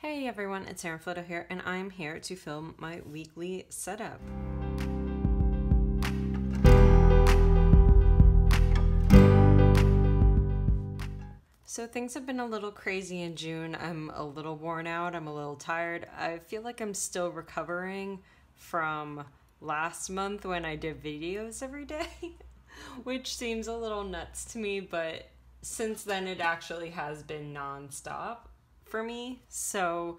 Hey everyone, it's Erin Floto here, and I'm here to film my weekly setup. So things have been a little crazy in June. I'm a little worn out, I'm a little tired. I feel like I'm still recovering from last month when I did videos every day, which seems a little nuts to me, but since then it actually has been non-stop for me. So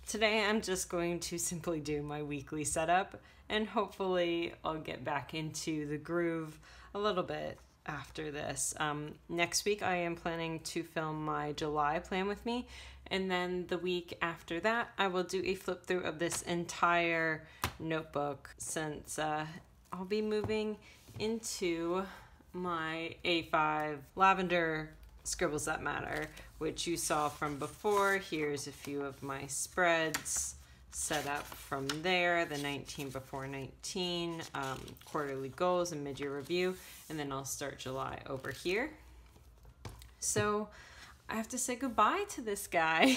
today I'm just going to simply do my weekly setup, and hopefully I'll get back into the groove a little bit after this. Next week I am planning to film my July plan with me, and then the week after that I will do a flip through of this entire notebook, since I'll be moving into my A5 lavender Scribbles That Matter, which you saw from before. Here's a few of my spreads set up from there, the 19 before 19, quarterly goals and mid-year review, and then I'll start July over here. So I have to say goodbye to this guy.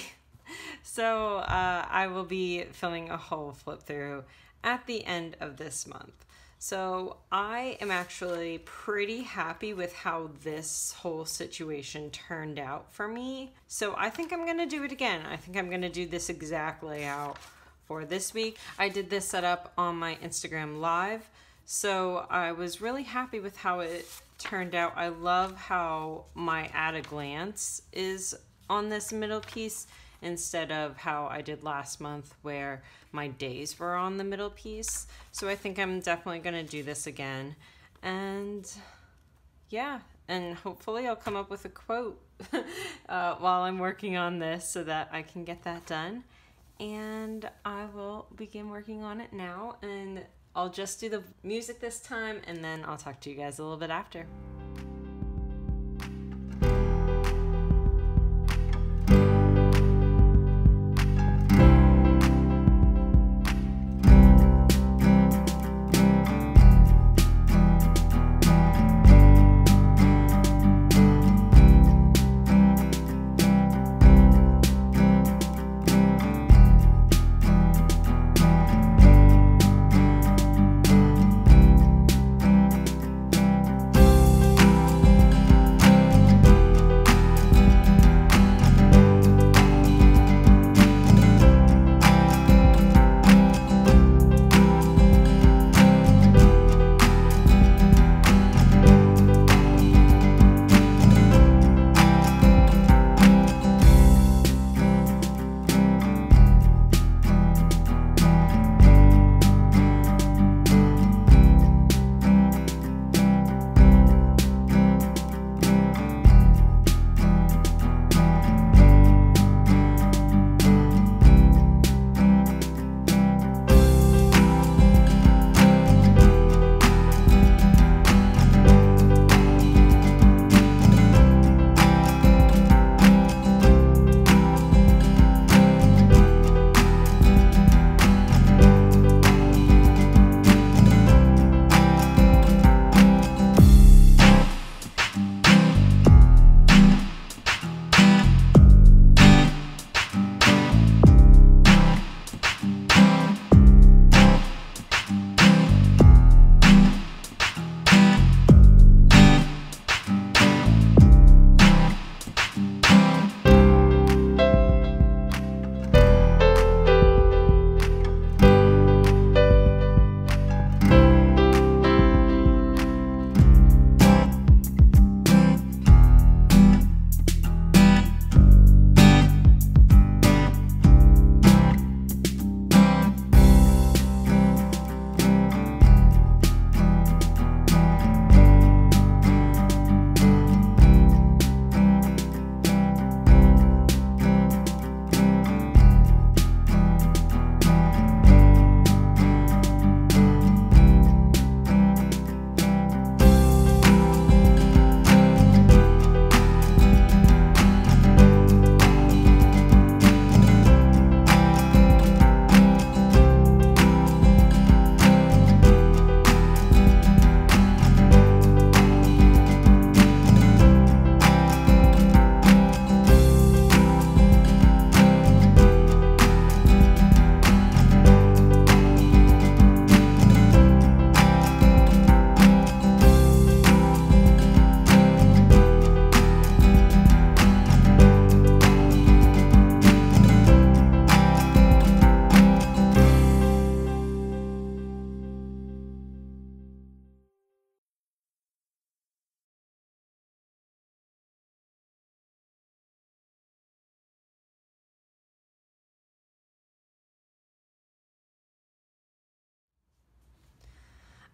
So I will be filming a whole flip through at the end of this month. So I am actually pretty happy with how this whole situation turned out for me. So I think I'm gonna do it again. I think I'm gonna do this exact layout for this week. I did this setup on my Instagram live, so I was really happy with how it turned out. I love how my at a glance is on this middle piece instead of how I did last month where my days were on the middle piece. So I think I'm definitely gonna do this again. And yeah, and hopefully I'll come up with a quote while I'm working on this so that I can get that done. And I will begin working on it now, and I'll just do the music this time, and then I'll talk to you guys a little bit after.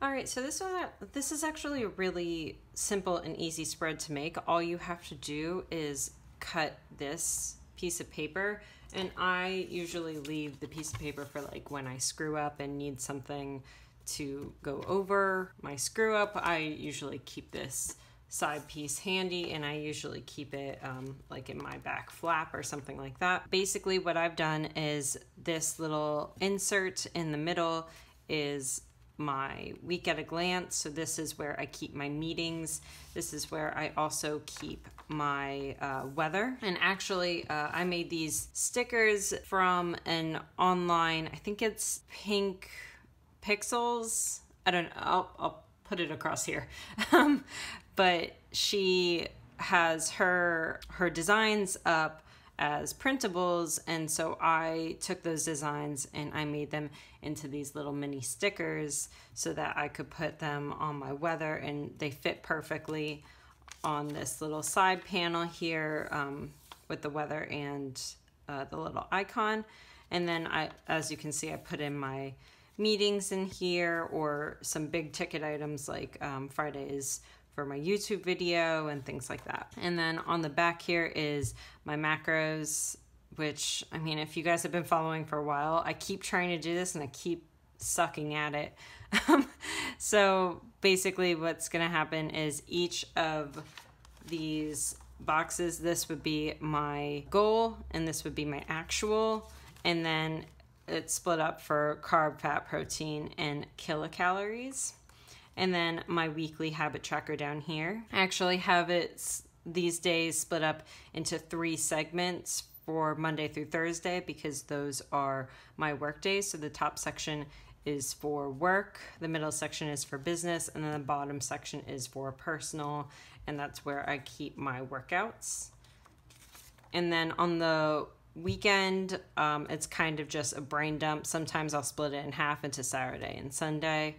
All right, so this is actually a really simple and easy spread to make. All you have to do is cut this piece of paper, and I usually leave the piece of paper for like when I screw up and need something to go over my screw up. I usually keep this side piece handy, and I usually keep it like in my back flap or something like that. Basically what I've done is this little insert in the middle is my week at a glance. So this is where I keep my meetings. This is where I also keep my weather. And actually I made these stickers from an online, I think it's Pink Pixels. I don't know, I'll put it across here. But she has her designs up as printables, and so I took those designs and I made them into these little mini stickers so that I could put them on my weather, and they fit perfectly on this little side panel here with the weather and the little icon. And then as you can see, I put in my meetings in here, or some big ticket items like Fridays for my YouTube video and things like that. And then on the back here is my macros, which, I mean, if you guys have been following for a while, I keep trying to do this and I keep sucking at it. So basically what's gonna happen is each of these boxes, this would be my goal and this would be my actual, and then it's split up for carb, fat, protein, and kilocalories. And then my weekly habit tracker down here. I actually have it these days split up into 3 segments for Monday through Thursday, because those are my work days. So the top section is for work, the middle section is for business, and then the bottom section is for personal, and that's where I keep my workouts. And then on the weekend, it's kind of just a brain dump. Sometimes I'll split it in half into Saturday and Sunday.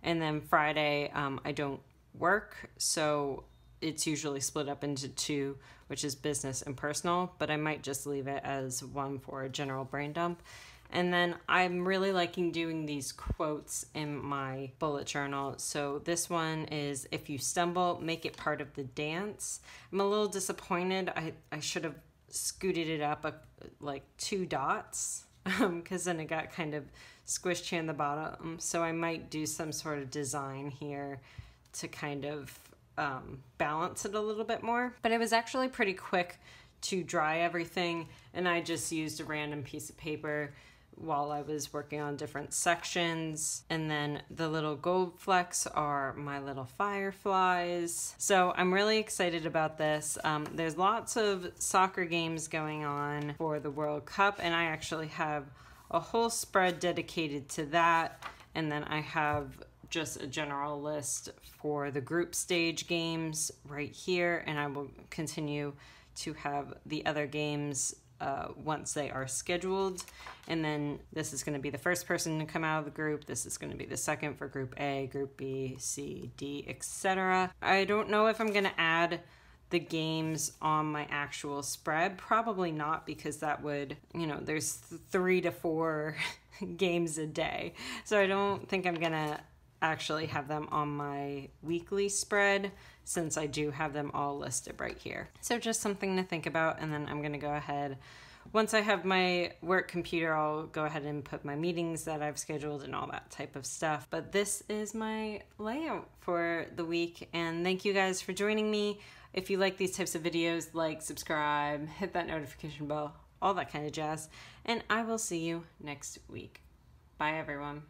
And then Friday, I don't work, so it's usually split up into 2, which is business and personal, but I might just leave it as 1 for a general brain dump. And then I'm really liking doing these quotes in my bullet journal. So this one is, if you stumble, make it part of the dance. I'm a little disappointed. I should have scooted it up like 2 dots, because then it got kind of squished here in the bottom. So I might do some sort of design here to kind of balance it a little bit more. But it was actually pretty quick to dry everything, and I just used a random piece of paper while I was working on different sections. And then the little gold flecks are my little fireflies. So I'm really excited about this. There's lots of soccer games going on for the World Cup, and I actually have a whole spread dedicated to that. And then I have just a general list for the group stage games right here, and I will continue to have the other games once they are scheduled. And then this is going to be the first person to come out of the group. This is going to be the second for group A, group B, C, D, etc. I don't know if I'm going to add the games on my actual spread. Probably not, because that would, you know, there's 3 to 4 games a day. So I don't think I'm going to actually have them on my weekly spread, since I do have them all listed right here. So just something to think about. And then I'm going to go ahead, once I have my work computer, I'll go ahead and put my meetings that I've scheduled and all that type of stuff. But this is my layout for the week, and thank you guys for joining me. If you like these types of videos, like, subscribe, hit that notification bell, all that kind of jazz, and I will see you next week. Bye everyone.